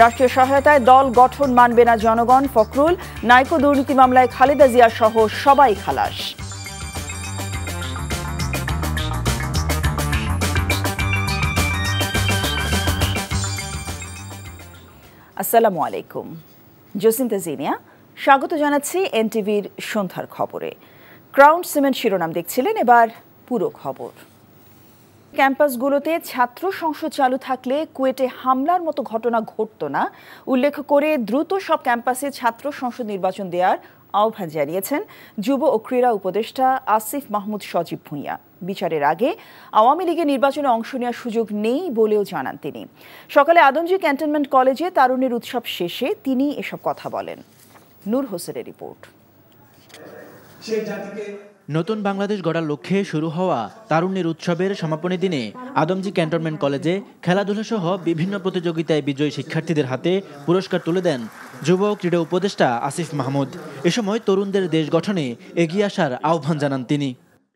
রাষ্ট্রীয় সহায়তায় দল গঠন মানবে না জনগণ, ফখরুল। নাইকো দুর্নীতি মামলায় খালেদা জিয়া সহ সবাই খালাস। আসসালামু আলাইকুম, জসিন্তা জিনিয়া স্বাগত জানাচ্ছি এনটিভির সন্ধ্যার খবরে। ক্রাউন সিমেন্ট শিরোনাম দেখছিলেন, এবার পুরো খবর। ক্যাম্পাসগুলোতে ছাত্র সংসদ চালু থাকলে কুয়েটে হামলার মতো ঘটনা ঘটত না উল্লেখ করে দ্রুত সব ক্যাম্পাসে ছাত্র সংসদ নির্বাচন দেওয়ার আহ্বান জানিয়েছেন যুব ও ক্রীড়া উপদেষ্টা আসিফ মাহমুদ সজীব ভুঁইয়া। বিচারের আগে আওয়ামী লীগের নির্বাচনে অংশ নেওয়ার সুযোগ নেই বলেও জানান তিনি। সকালে আদমজী ক্যান্টনমেন্ট কলেজে তারুণ্যের উৎসব শেষে তিনি এসব কথা বলেন। নূর হোসেনের রিপোর্ট। নতুন বাংলাদেশ গড়ার লক্ষ্যে শুরু হওয়া তারুণ্যের উৎসবের সমাপনী দিনে আদমজী ক্যান্টনমেন্ট কলেজে খেলাধুলা সহ বিভিন্ন প্রতিযোগিতায় বিজয়ী শিক্ষার্থীদের হাতে পুরস্কার তুলে দেন যুব ও ক্রীড়া উপদেষ্টা আসিফ মাহমুদ। এ সময় তরুণদের দেশ গঠনে এগিয়ে আসার আহ্বান জানান তিনি।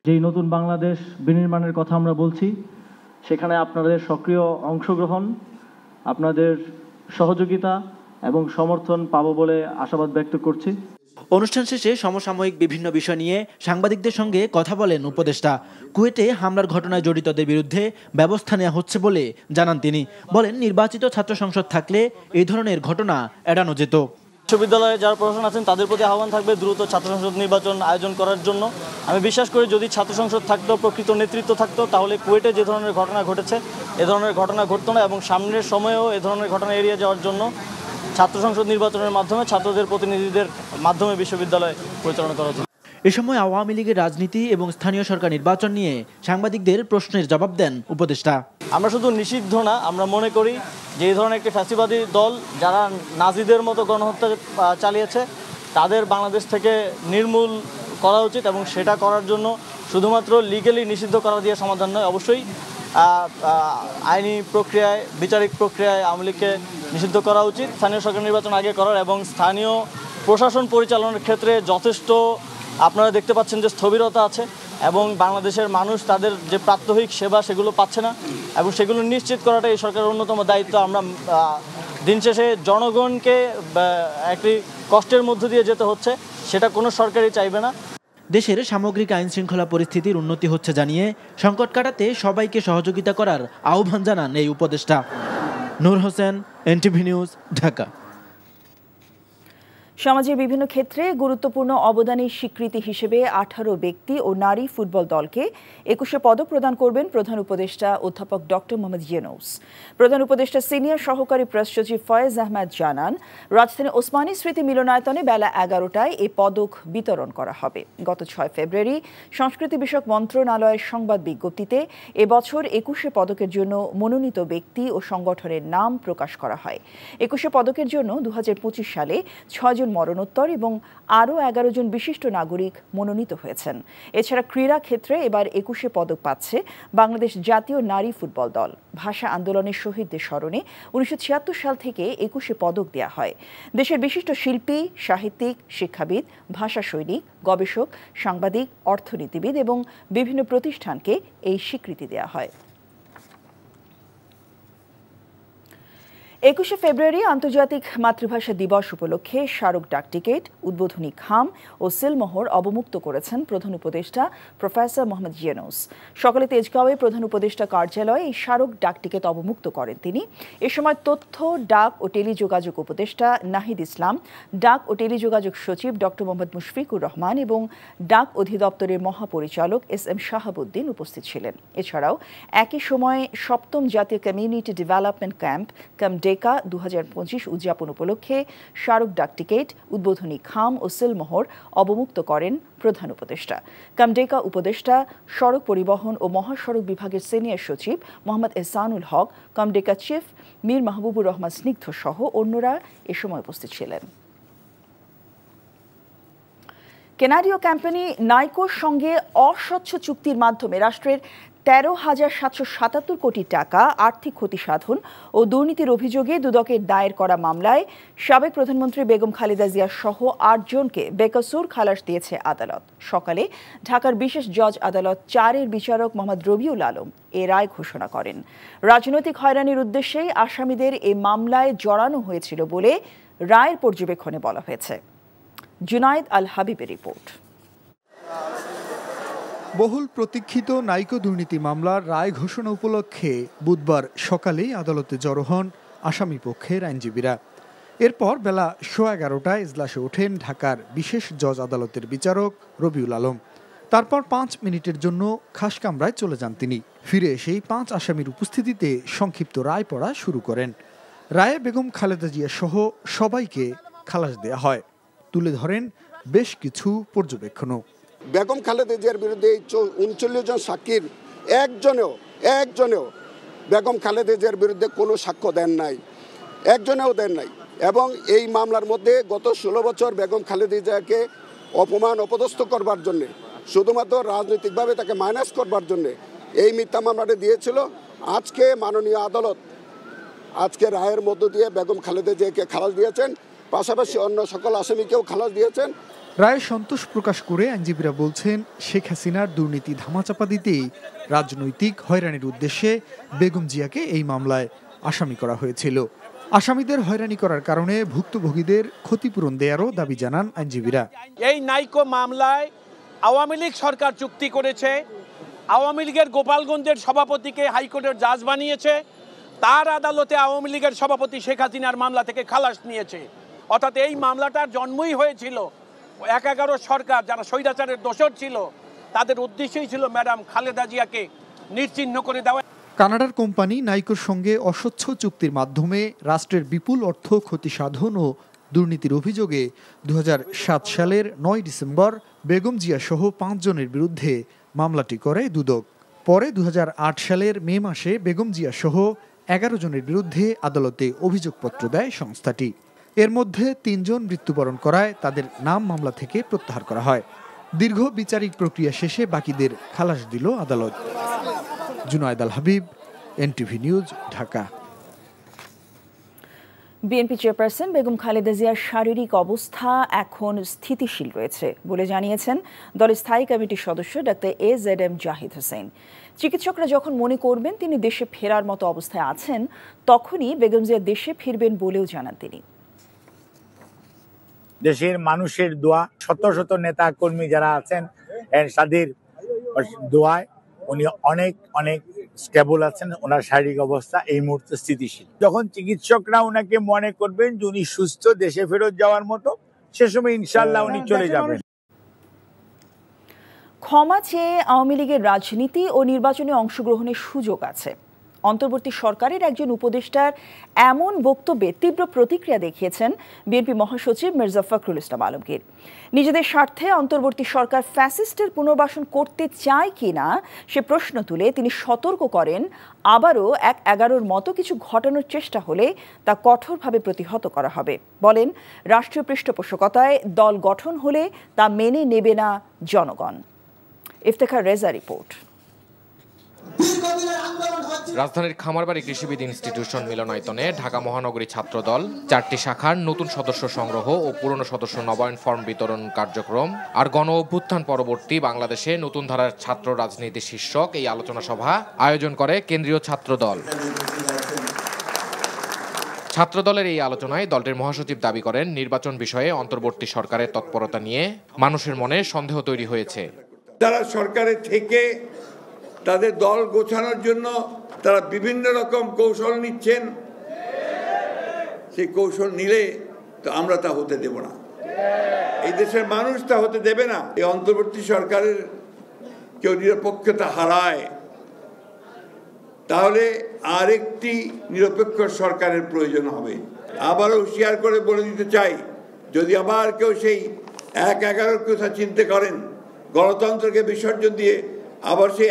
যেই নতুন বাংলাদেশ বিনির্মাণের কথা আমরা বলছি, সেখানে আপনাদের সক্রিয় অংশগ্রহণ, আপনাদের সহযোগিতা এবং সমর্থন পাবো বলে আশাবাদ ব্যক্ত করছি। অনুষ্ঠান শেষে সমসাময়িক বিভিন্ন বিষয় নিয়ে সাংবাদিকদের সঙ্গে কথা বলেন উপদেষ্টা। কুয়েটে হামলার ঘটনায় জড়িতদের বিরুদ্ধে ব্যবস্থা নেওয়া হচ্ছে বলে জানান তিনি। বলেন, নির্বাচিত ছাত্র সংসদ থাকলে এই ধরনের ঘটনা এড়ানো যেত। বিশ্ববিদ্যালয়ে যারা প্রশাসন আছেন তাদের প্রতি আহ্বান থাকবে দ্রুত ছাত্র সংসদ নির্বাচন আয়োজন করার জন্য। আমি বিশ্বাস করি যদি ছাত্র সংসদ থাকতো, প্রকৃত নেতৃত্ব থাকতো, তাহলে কুয়েটে যে ধরনের ঘটনা ঘটেছে এ ধরনের ঘটনা ঘটতো না এবং সামনের সময়েও এ ধরনের ঘটনা এড়িয়ে যাওয়ার জন্য ছাত্র সংসদ নির্বাচনের মাধ্যমে ছাত্রদের প্রতিনিধিদের মাধ্যমে বিশ্ববিদ্যালয় পরিচালনা করা উচিত। এ সময় আওয়ামী লীগের রাজনীতি এবং স্থানীয় সরকার নির্বাচন নিয়ে সাংবাদিকদের প্রশ্নের জবাব দেন উপদেষ্টা। আমরা শুধু নিষিদ্ধ না, আমরা মনে করি যে এই ধরনের একটি ফ্যাসিবাদী দল যারা নাজিদের মতো গণহত্যা চালিয়েছে তাদের বাংলাদেশ থেকে নির্মূল করা উচিত এবং সেটা করার জন্য শুধুমাত্র লিগ্যালি নিষিদ্ধ করা দিয়ে সমাধান নয়, অবশ্যই আইনি প্রক্রিয়ায়, বিচারিক প্রক্রিয়ায় আওয়ামী লীগকে নিষিদ্ধ করা উচিত। স্থানীয় সরকার নির্বাচন আগে করার এবং স্থানীয় প্রশাসন পরিচালনার ক্ষেত্রে যথেষ্ট আপনারা দেখতে পাচ্ছেন যে স্থবিরতা আছে এবং বাংলাদেশের মানুষ তাদের যে প্রাত্যহিক সেবা সেগুলো পাচ্ছে না এবং সেগুলো নিশ্চিত করাটা এই সরকারের অন্যতম দায়িত্ব। আমরা দিন শেষে জনগণকে একটি কষ্টের মধ্য দিয়ে যেতে হচ্ছে, সেটা কোনো সরকারই চাইবে না। দেশের সামগ্রিক আইন শৃঙ্খলা পরিস্থিতির উন্নতি হচ্ছে জানিয়ে সংকট কাটাতে সবাইকে সহযোগিতা করার আহ্বান জানান এই উপদেষ্টা। নূর হোসেন, এনটিভি নিউজ, ঢাকা। সমাজের বিভিন্ন ক্ষেত্রে গুরুত্বপূর্ণ অবদানের স্বীকৃতি হিসেবে 18 ব্যক্তি ও নারী ফুটবল দলকে 21 পদক প্রদান করবেন প্রধান উপদেষ্টা অধ্যাপক ডক্টর মোহাম্মদ ইউনূস। প্রধান উপদেষ্টা সিনিয়র সহকারী প্রেস সচিব ফয়েজ আহমেদ জানান, রাজধানী ওসমানী স্মৃতি মিলনায়তনে বেলা 11টায় এই পদক বিতরণ করা হবে। গত 6 ফেব্রুয়ারি সংস্কৃতি বিষয়ক মন্ত্রণালয়ের সংবাদ বিজ্ঞপ্তিতে এবছর 21 পদকের জন্য মনোনীত ব্যক্তি ও সংগঠনের নাম প্রকাশ করা হয়। 21 পদকের জন্য 2025 সালে 6 জন মরণোত্তর এবং আরও 11 জন বিশিষ্ট নাগরিক মনোনীত হয়েছেন। এছাড়া ক্রীড়া ক্ষেত্রে এবার 21 পদক পাচ্ছে বাংলাদেশ জাতীয় নারী ফুটবল দল। ভাষা আন্দোলনের শহীদদের স্মরণে 1976 সাল থেকে 21 পদক দেওয়া হয়। দেশের বিশিষ্ট শিল্পী, সাহিত্যিক, শিক্ষাবিদ, ভাষা সৈনিক, গবেষক, সাংবাদিক, অর্থনীতিবিদ এবং বিভিন্ন প্রতিষ্ঠানকে এই স্বীকৃতি দেওয়া হয়। 21 ফেব্রুয়ারি আন্তর্জাতিক মাতৃভাষা দিবস উপলক্ষে স্মারক ডাকটিকিট, উদ্বোধনী খাম ও সিলমোহর অবমুক্ত করেছেন প্রধান উপদেষ্টা প্রফেসর মোহাম্মদ ইউনূস। সকালে তেজগাঁওয়ে প্রধান উপদেষ্টা কার্যালয়ে এই স্মারক ডাকটিকিট অবমুক্ত করেন তিনি। এ সময় তথ্য, ডাক ও টেলিযোগাযোগ উপদেষ্টা নাহিদ ইসলাম, ডাক ও টেলিযোগাযোগ সচিব ডক্টর মোহাম্মদ মুশফিকুর রহমান এবং ডাক অধিদপ্তরের মহাপরিচালক এস.এম. শাহাবুদ্দিন উপস্থিত ছিলেন। এছাড়াও একই সময়ে 7ম জাতীয় কমিউনিটি ডেভেলপমেন্ট ক্যাম্প ডেকা 2025 উদযাপন উপলক্ষে স্মারক ডাকটিকিট, উদ্বোধনী খাম ও সিলমোহর অবমুক্ত করেন প্রধান উপদেষ্টা। কামডেকা উপদেষ্টা, সড়ক পরিবহন ও মহাসড়ক বিভাগের সিনিয়র সচিব মোহাম্মদ এহসানুল হক, কামডেকা চিফ মীর মাহবুবুর রহমান স্নিগ্ধ সহ অন্যরা এ সময় উপস্থিত ছিলেন। কেনাডীয় কোম্পানি নাইকোর সঙ্গে অস্বচ্ছ চুক্তির মাধ্যমে রাষ্ট্রের 13,777 কোটি টাকা আর্থিক ক্ষতি সাধন ও দুর্নীতির অভিযোগে দুদকের দায়ের করা মামলায় সাবেক প্রধানমন্ত্রী বেগম খালেদা জিয়া সহ ৮ জনকে বেকসুর খালাস দিয়েছে আদালত। সকালে ঢাকার বিশেষ জজ আদালত 4-এর বিচারক মোহাম্মদ রবিউল আলম এ রায় ঘোষণা করেন। রাজনৈতিক হয়রানির উদ্দেশ্যেই আসামিদের এ মামলায় জড়ানো হয়েছিল বলে রায়ের পর্যবেক্ষণে বলা হয়েছে। জুনায়েদ আল হাবিবের রিপোর্ট। বহুল প্রতীক্ষিত নাইকো দুর্নীতি মামলার রায় ঘোষণা উপলক্ষে বুধবার সকালেই আদালতে জড়ো হন আসামি পক্ষের আইনজীবীরা। এরপর বেলা 11:15টায় ইজলাসে ওঠেন ঢাকার বিশেষ জজ আদালতের বিচারক রবিউল আলম। তারপর 5 মিনিটের জন্য খাসকামরায় চলে যান তিনি। ফিরে এসেই 5 আসামির উপস্থিতিতে সংক্ষিপ্ত রায় পড়া শুরু করেন। রায়ে বেগম খালেদা জিয়া সহ সবাইকে খালাস দেয়া হয়। তুলে ধরেন বেশ কিছু পর্যবেক্ষণও। বেগম খালেদা জিয়ার বিরুদ্ধে 39 জন সাক্ষীর একজনেও বেগম খালেদা জিয়ার বিরুদ্ধে কোনো সাক্ষ্য দেন নাই, একজনেও দেন নাই। এবং এই মামলার মধ্যে গত 16 বছর বেগম খালেদা জিয়াকে অপমান অপদস্থ করবার জন্য, শুধুমাত্র রাজনৈতিকভাবে তাকে মাইনাস করবার জন্য এই মিথ্যা মামলাটা দিয়েছিল। আজকে মাননীয় আদালত আজকে রায়ের মধ্য দিয়ে বেগম খালেদা জিয়াকে খালাস দিয়েছেন, পাশাপাশি অন্য সকল আসামিকেও খালাস দিয়েছেন। রায়ে সন্তোষ প্রকাশ করে আইনজীবীরা বলছেন, শেখ হাসিনার দুর্নীতি ধামাচাপা দিতেই রাজনৈতিক হয়রানির উদ্দেশ্যে বেগম জিয়াকে এই মামলায় আসামি করা হয়েছিল। আসামিদের হয়রানি করার কারণে ভুক্তভোগীদের ক্ষতিপূরণ দেয়ারও দাবি জানান আইনজীবীরা। এই নাইকো মামলায় আওয়ামী লীগ সরকার চুক্তি করেছে, আওয়ামী লীগের গোপালগঞ্জের সভাপতিকে হাইকোর্টের জাজ বানিয়েছে, তার আদালতে আওয়ামী লীগের সভাপতি শেখ হাসিনার মামলা থেকে খালাস নিয়েছে। অর্থাৎ এই মামলাটার জন্মই হয়েছিল 11 সরকার যারা স্বৈরাচারের দোষর ছিল, তাদের উদ্দেশ্যই ছিল ম্যাডাম খালেদা জিয়াকে নিশ্চিহ্ন করে দেওয়া। কানাডার কোম্পানি নাইকোর সঙ্গে অস্বচ্ছ চুক্তির মাধ্যমে রাষ্ট্রের বিপুল অর্থ ক্ষতি সাধন ও দুর্নীতির অভিযোগে 2007 সালের 9 ডিসেম্বর বেগম জিয়া সহ 5 জনের বিরুদ্ধে মামলাটি করে দুদক। পরে 2008 সালের মে মাসে বেগম জিয়া সহ 11 জনের বিরুদ্ধে আদালতে অভিযোগপত্র দেয় সংস্থাটি। এর মধ্যে 3 জন মৃত্যুবরণ করায় তাদের নাম মামলা থেকে প্রত্যাহার করা হয়। দীর্ঘ বিচারিক প্রক্রিয়া শেষে বাকিদের খালাস দিল আদালত। Junaid Al Habib, NTV news, Dhaka. BNP chairperson Begum Khaleda জিয়ার শারীরিক অবস্থা এখন স্থিতিশীল রয়েছে বলে জানিয়েছেন দলের স্থায়ী কমিটির সদস্য ডাক্তার AZM জাহিদ হোসেন। চিকিৎসকরা যখন মনে করবেন তিনি দেশে ফেরার মতো অবস্থায় আছেন, তখনই বেগম জিয়া দেশে ফিরবেন বলেও জানান তিনি। দেশের মানুষের দোয়া, শত শত নেতা কর্মী যারা আছেন তাদের দোয়ায় উনি অনেক স্টেবল আছেন। ওনার শারীরিক অবস্থা এই মুহূর্তে স্থিতিশীল। যখন চিকিৎসকরা ওনাকে মনে করবেন যে উনি সুস্থ, দেশে ফেরত যাওয়ার মতো, সে সময় ইনশাআল্লাহ উনি চলে যাবেন। ক্ষমা চেয়ে আওয়ামী লীগের রাজনীতি ও নির্বাচনে অংশগ্রহণের সুযোগ আছে। অন্তর্বর্তী সরকারের একজন উপদেষ্টার এমন বক্তব্যে তীব্র প্রতিক্রিয়া দেখিয়েছেন বিএনপি মহাসচিব মির্জা ফখরুল ইসলাম আলমগীর। নিজেদের স্বার্থে অন্তর্বর্তী সরকার ফ্যাসিস্টের পুনর্বাসন করতে চায় কিনা সে প্রশ্ন তুলে তিনি সতর্ক করেন, আবারও 11-র মতো কিছু ঘটানোর চেষ্টা হলে তা কঠোরভাবে প্রতিহত করা হবে। বলেন, রাষ্ট্রীয় পৃষ্ঠপোষকতায় দল গঠন হলে তা মেনে নেবে না জনগণ। ইফতেখার রেজা রিপোর্ট। রাজধানীর খামারবাড়ি কৃষিবিদ ইনস্টিটিউশন মিলনায়তনে ঢাকা মহানগরী ছাত্রদল 4টি শাখার নতুন সদস্য সংগ্রহ ও পুরনো সদস্য নবায়ন ফর্ম বিতরণ কার্যক্রম আর গণ অভ্যুত্থান পরবর্তী বাংলাদেশে নতুন ধারার ছাত্র রাজনীতি শীর্ষক এই আলোচনা সভা আয়োজন করে কেন্দ্রীয় ছাত্রদল। ছাত্রদলের এই আলোচনায় দলটির মহাসচিব দাবি করেন, নির্বাচন বিষয়ে অন্তর্বর্তী সরকারের তৎপরতা নিয়ে মানুষের মনে সন্দেহ তৈরি হয়েছে। তারা সরকারে থেকে তাদের দল গোছানোর জন্য তারা বিভিন্ন রকম কৌশল নিচ্ছেন। সেই কৌশল নিলে তো আমরা তা হতে দেব না, এই দেশের মানুষ তা হতে দেবে না। এই অন্তর্বর্তী সরকারের কেউ নিরপেক্ষতা হারায়, তাহলে আরেকটি নিরপেক্ষ সরকারের প্রয়োজন হবে। আবারও হুঁশিয়ার করে বলে দিতে চাই, যদি আবার কেউ সেই 1-11 কথা চিন্তা করেন, গণতন্ত্রকে বিসর্জন দিয়ে আবার সেই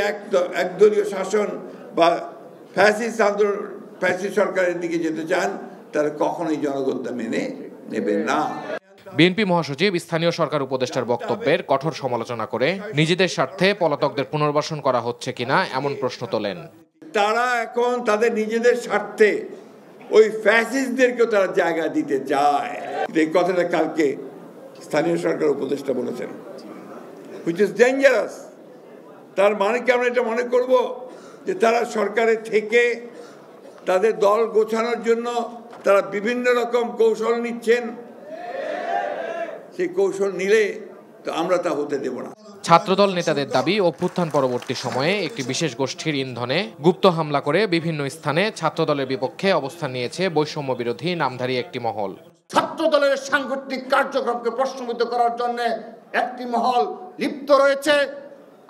একদলীয় শাসন বা ফ্যাসিস্ট সরকারের দিকে যেতে চান, তারা কখনোই জনগণ তা মেনে নেবেন না। বিএনপি মহাসচিব স্থানীয় সরকার উপদেষ্টার বক্তব্যের কঠোর সমালোচনা করে নিজেদের স্বার্থে পলাতকদের পুনর্বাসন করা হচ্ছে কিনা এমন প্রশ্ন তোলেন। তারা এখন তাদের নিজেদের স্বার্থে ওই ফ্যাসিস্টদেরকেও তারা জায়গা দিতে চায়। এই কথাটা কালকে স্থানীয় সরকার উপদেষ্টা বলেছেন, হুইচ ইজ ডেঞ্জারাস। তার মানে কি আমরা এটা মনে করব যে তারা সরকারে থেকে তাদের দল গোছানোর জন্য তারা বিভিন্ন রকম কৌশল নিচ্ছেন? সেই কৌশল নিলে তো আমরা তা হতে দেব না। ছাত্রদল নেতাদের দাবি, অভ্যুত্থান পরবর্তী সময়ে একটি বিশেষ গোষ্ঠীর ইন্ধনে গুপ্ত হামলা করে বিভিন্ন স্থানে ছাত্রদলের বিপক্ষে অবস্থান নিয়েছে বৈষম্য বিরোধী নামধারী একটি মহল। ছাত্রদলের সাংগঠনিক কার্যক্রমকে প্রশ্নবিদ্ধ করার জন্য একটি মহল লিপ্ত রয়েছে।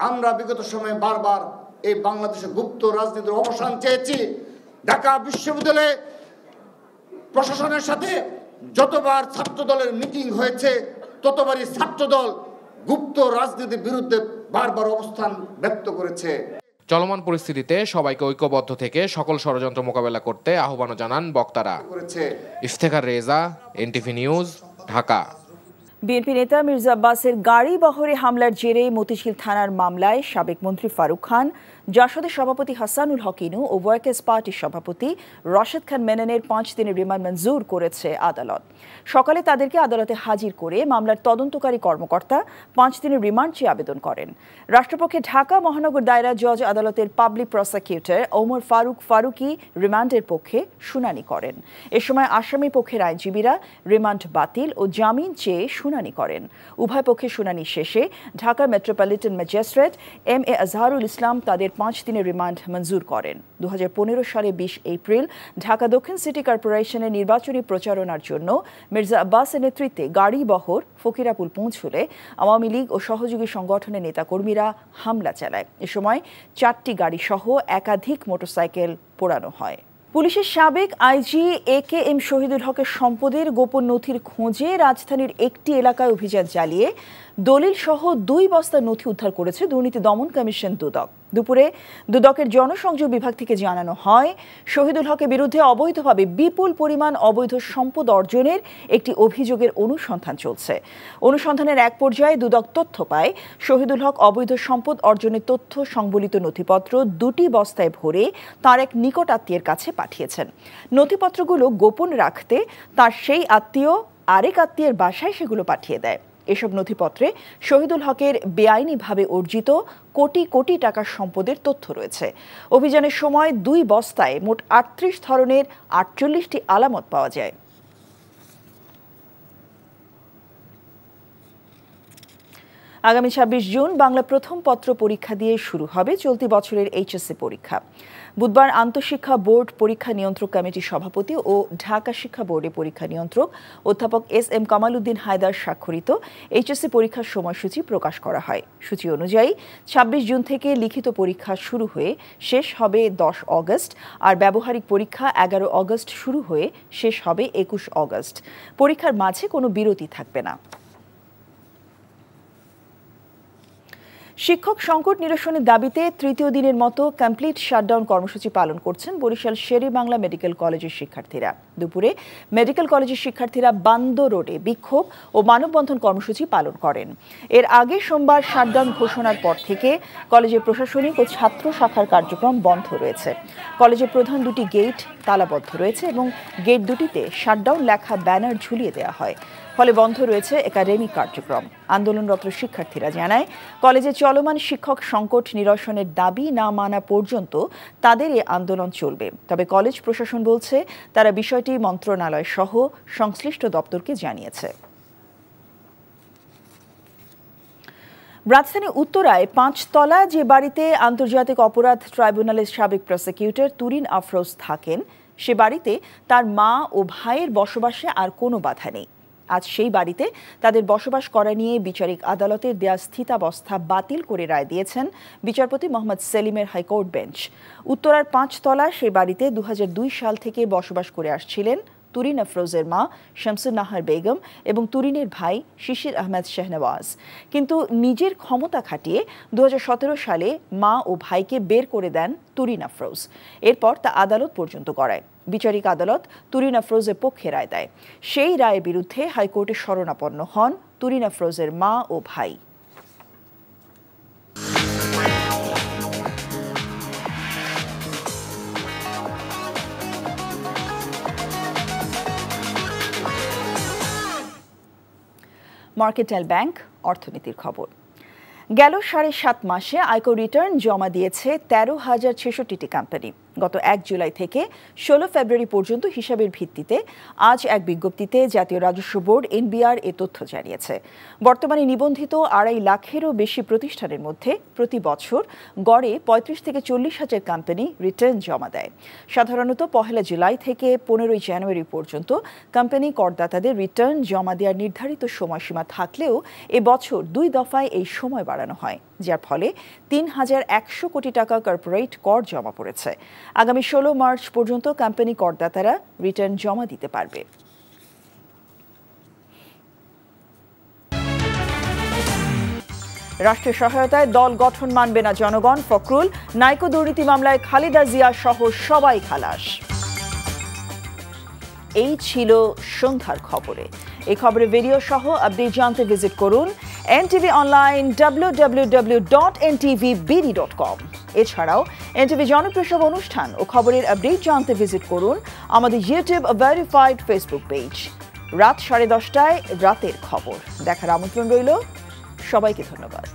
আমরা বিগত সময়ে বারবার এই বাংলাদেশের গুপ্ত রাজনীতির অবসান চেয়েছি। ঢাকা বিশ্ববিদ্যালয়ে প্রশাসনের সাথে যতবার ছাত্রদলের মিটিং হয়েছে ততবারই ছাত্রদল গুপ্ত রাজনীতির বিরুদ্ধে বারবার অবস্থান ব্যক্ত করেছে। চলমান পরিস্থিতিতে সবাইকে ঐক্যবদ্ধ থেকে সকল ষড়যন্ত্র মোকাবেলা করতে আহ্বানও জানান বক্তারা। Iftekhar Reza, NTV news, Dhaka. BNP নেতা মির্জা আব্বাসের গাড়ি বহরে হামলার জেরে মতিঝিল থানার মামলায় সাবেক মন্ত্রী ফারুক খান, জাসদের সভাপতি হাসানুল হক ইনু ও ওয়ার্কার্স পার্টির সভাপতি রশেদ খান মেননের 5 দিনের রিমান্ড মঞ্জুর করেছে আদালত। সকালে তাদেরকে আদালতে হাজির করে মামলার তদন্তকারী কর্মকর্তা 5 দিনের রিমান্ড চেয়ে আবেদন করেন। রাষ্ট্রপক্ষে ঢাকা মহানগর দায়রা জজ আদালতের পাবলিক প্রসিকিউটর ওমর ফারুকি রিমান্ডের পক্ষে শুনানি করেন। এ সময় আসামি পক্ষের আইনজীবীরা রিমান্ড বাতিল ও জামিন চেয়ে শুনানি করেন। উভয় পক্ষের শুনানি শেষে Dhaka metropolitan magistrate MA. Azharul Islam তাদের 5 দিনের রিমান্ড মঞ্জুর করেন। 2015 সালে 20 এপ্রিল ঢাকা দক্ষিণ সিটি কর্পোরেশনের নির্বাচনী প্রচারণার জন্য মির্জা আব্বাসের নেতৃত্বে গাড়ি বহর ফকিরাপুল পৌঁছলে আওয়ামী লীগ ও সহযোগী সংগঠনের নেতাকর্মীরা হামলা চালায়। এ সময় 4টি গাড়ি সহ একাধিক মোটরসাইকেল পোড়ানো হয়। পুলিশের সাবেক আইজি AKM শহীদুল হকের সম্পদের গোপন নথির খোঁজে রাজধানীর একটি এলাকায় অভিযান চালিয়ে দলিল সহ 2 বস্তা নথি উদ্ধার করেছে দুর্নীতি দমন কমিশন দুদক। দুপুরে দুদকের জনসংযোগ বিভাগ থেকে জানানো হয়, শহীদুল হকের বিরুদ্ধে অবৈধভাবে বিপুল পরিমাণ অবৈধ সম্পদ অর্জনের একটি অভিযোগের অনুসন্ধান চলছে। অনুসন্ধানের এক পর্যায়ে দুদক তথ্য পায়, শহীদুল হক অবৈধ সম্পদ অর্জনের তথ্য সংবলিত নথিপত্র 2টি বস্তায় ভরে তার এক নিকট আত্মীয়ের কাছে পাঠিয়েছেন। নথিপত্রগুলো গোপন রাখতে তার সেই আত্মীয় আরেক আত্মীয়ের বাসায় সেগুলো পাঠিয়ে দেয়। এসব নথিপত্রে শহীদুল হকের বেআইনিভাবে অর্জিত কোটি কোটি টাকার সম্পদের তথ্য রয়েছে। অভিযানের সময় 2 বস্তায় মোট 38 ধরনের 48টি আলামত পাওয়া যায়। আগামী 26 জুন বাংলা প্রথম পত্র পরীক্ষা দিয়ে শুরু হবে চলতি বছরের HSC পরীক্ষা। বুধবার আন্তঃশিক্ষা বোর্ড পরীক্ষা নিয়ন্ত্রক কমিটির সভাপতি ও ঢাকা শিক্ষা বোর্ডের পরীক্ষা নিয়ন্ত্রক অধ্যাপক SM কামাল উদ্দিন হায়দার স্বাক্ষরিত HSC পরীক্ষার সময়সূচি প্রকাশ করা হয়। সূচি অনুযায়ী 26 জুন থেকে লিখিত পরীক্ষা শুরু হয়ে শেষ হবে 10 অগস্ট, আর ব্যবহারিক পরীক্ষা 11 অগস্ট শুরু হয়ে শেষ হবে 21 অগস্ট। পরীক্ষার মাঝে কোনো বিরতি থাকবে না। শিক্ষক সংকট নিরসনের দাবিতে তৃতীয় দিনের মতো কমপ্লিট শাটডাউন কর্মসূচি পালন করছেন বরিশাল শের-ই-বাংলা মেডিকেল কলেজের শিক্ষার্থীরা। দুপুরে মেডিকেল কলেজের শিক্ষার্থীরা বান্দ রোডে বিক্ষোভ ও মানববন্ধন কর্মসূচি পালন করেন। এর আগে সোমবার শাটডাউন ঘোষণার পর থেকে কলেজের প্রশাসনিক ও ছাত্র শাখার কার্যক্রম বন্ধ রয়েছে। কলেজের প্রধান 2টি গেট তালাবদ্ধ রয়েছে এবং গেট 2টিতে শাটডাউন লেখা ব্যানার ঝুলিয়ে দেওয়া হয়। ফলে বন্ধ রয়েছে একাডেমিক কার্যক্রম। আন্দোলনরত শিক্ষার্থীরা জানায়, কলেজে চলমান শিক্ষক সংকট নিরসনের দাবি না মানা পর্যন্ত তাদের এই আন্দোলন চলবে। তবে কলেজ প্রশাসন বলছে তারা বিষয়টি মন্ত্রণালয় সহ সংশ্লিষ্ট দপ্তরকে জানিয়েছে। রাজধানী উত্তরায় 5 তলা যে বাড়িতে আন্তর্জাতিক অপরাধ ট্রাইব্যুনালের সাবেক প্রসিকিউটর তুরিন আফরোজ থাকেন, সে বাড়িতে তার মা ও ভাইয়ের বসবাসে আর কোনো বাধা নেই। আজ সেই বাড়িতে তাদের বসবাস করা নিয়ে বিচারিক আদালতের দেয়া স্থিতাবস্থা বাতিল করে রায় দিয়েছেন বিচারপতি মোহাম্মদ সেলিমের হাইকোর্ট বেঞ্চ। উত্তরার 5 তলা সেই বাড়িতে 2002 সাল থেকে বসবাস করে আসছিলেন তুরিন আফরোজের মা শামসুন নাহার বেগম এবং তুরিনের ভাই শিশির আহমেদ শাহনওয়াজ। কিন্তু নিজের ক্ষমতা খাটিয়ে 2017 সালে মা ও ভাইকে বের করে দেন তুরিন আফরোজ। এরপর তা আদালত পর্যন্ত গড়ায়। বিচারিক আদালত তুরিন আফরোজের পক্ষে রায় দেয়। সেই রায়ের বিরুদ্ধে হাইকোর্টে শরণাপন্ন হন তুরিন আফরোজের মা ও ভাই। মার্কেন্টাইল ব্যাংক অর্থনীতির খবর। গেল 7.5 মাসে আয়কর রিটার্ন জমা দিয়েছে 13,066টি কোম্পানি। গত 1 জুলাই থেকে 16 ফেব্রুয়ারি পর্যন্ত হিসাবের ভিত্তিতে আজ এক বিজ্ঞপ্তিতে জাতীয় রাজস্ব বোর্ড এনবিআর এ তথ্য জানিয়েছে। বর্তমানে নিবন্ধিত 2.5 লাখেরও বেশি প্রতিষ্ঠানের মধ্যে প্রতি বছর গড়ে 35 থেকে 40 হাজার কোম্পানি রিটার্ন জমা দেয়। সাধারণত 1 জুলাই থেকে 15 জানুয়ারি পর্যন্ত কোম্পানি করদাতাদের রিটার্ন জমা দেওয়ার নির্ধারিত সময়সীমা থাকলেও এবছর 2 দফায় এই সময় বাড়ানো হয়, যার ফলে 3,100 কোটি টাকা কর্পোরেট কর জমা পড়েছে। আগামী 16 মার্চ পর্যন্ত কোম্পানি করদাতারা রিটার্ন জমা দিতে পারবে। রাষ্ট্রের সহায়তায় দল গঠন মানবে না জনগণ, ফখরুল। নাইকো দুর্নীতি মামলায় খালেদা জিয়া সহ সবাই খালাস। এই ছিল সন্ধ্যার খবরে। এই খবরের ভিডিও সহ আপডেট জানতে ভিজিট করুন এনটিভি অনলাইন www.ntvbd.com। এছাড়াও এনটিভি জনপ্রিয় সব অনুষ্ঠান ও খবরের আপডেট জানতে ভিজিট করুন আমাদের ইউটিউব ভেরিফাইড ফেসবুক পেজ। রাত 10:30টায় রাতের খবর দেখার আমন্ত্রণ রইল। সবাইকে ধন্যবাদ।